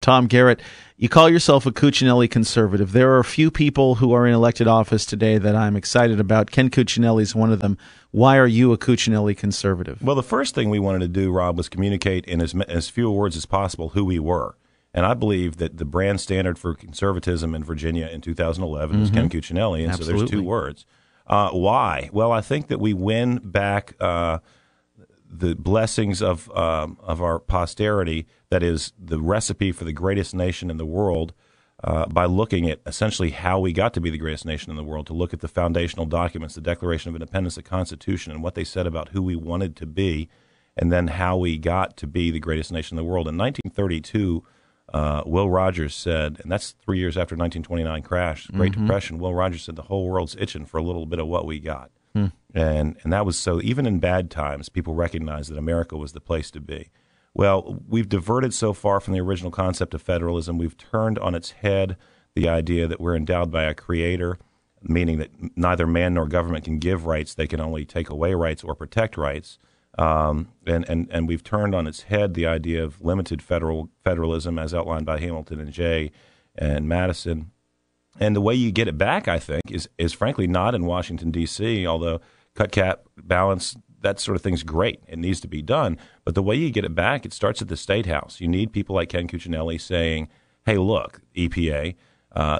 Tom Garrett, you call yourself a Cuccinelli conservative. There are a few people who are in elected office today that I'm excited about. Ken Cuccinelli is one of them. Why are you a Cuccinelli conservative? Well, the first thing we wanted to do, Rob, was communicate in as few words as possible who we were. And I believe that the brand standard for conservatism in Virginia in 2011 was Ken Cuccinelli, and Absolutely. so there's two words. Why? Well, I think that we win back the blessings of our posterity, that is the recipe for the greatest nation in the world, by looking at essentially how we got to be the greatest nation in the world, to look at the foundational documents, the Declaration of Independence, the Constitution, and what they said about who we wanted to be, and then how we got to be the greatest nation in the world. In 1932, Will Rogers said, and that's 3 years after 1929 crash, Great Depression, Will Rogers said the whole world's itching for a little bit of what we got. And that was so, even in bad times, people recognized that America was the place to be. Well, we've diverted so far from the original concept of federalism. We've turned on its head the idea that we're endowed by a creator, meaning that neither man nor government can give rights. They can only take away rights or protect rights. And we've turned on its head the idea of limited federalism as outlined by Hamilton and Jay and Madison. And the way you get it back, I think, is frankly not in Washington, D.C., although cut, cap, balance, that sort of thing's great. It needs to be done. But the way you get it back, it starts at the State House. You need people like Ken Cuccinelli saying, hey, look, EPA,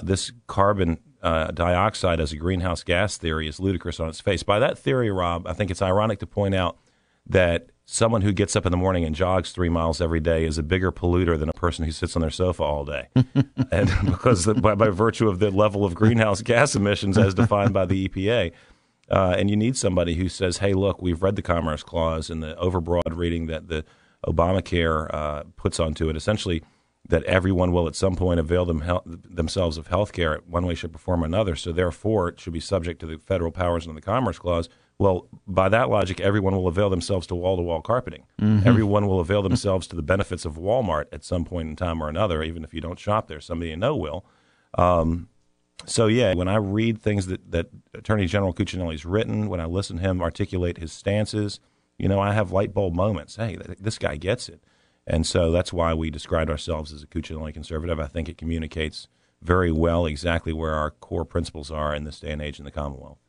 this carbon dioxide as a greenhouse gas theory is ludicrous on its face. By that theory, Rob, I think it's ironic to point out that someone who gets up in the morning and jogs 3 miles every day is a bigger polluter than a person who sits on their sofa all day. And because by virtue of the level of greenhouse gas emissions as defined by the EPA. And you need somebody who says, hey, look, we've read the Commerce Clause and the overbroad reading that the Obamacare puts onto it, essentially that everyone will at some point avail themselves of health care one way, shape, or form or another. So therefore, it should be subject to the federal powers under the Commerce Clause. Well, by that logic, everyone will avail themselves to wall-to-wall carpeting. Everyone will avail themselves to the benefits of Walmart at some point in time or another, even if you don't shop there. Somebody you know will. So, yeah, when I read things that Attorney General Cuccinelli's written, when I listen to him articulate his stances, I have light bulb moments. Hey, this guy gets it. And so that's why we described ourselves as a Cuccinelli conservative. I think it communicates very well exactly where our core principles are in this day and age in the Commonwealth.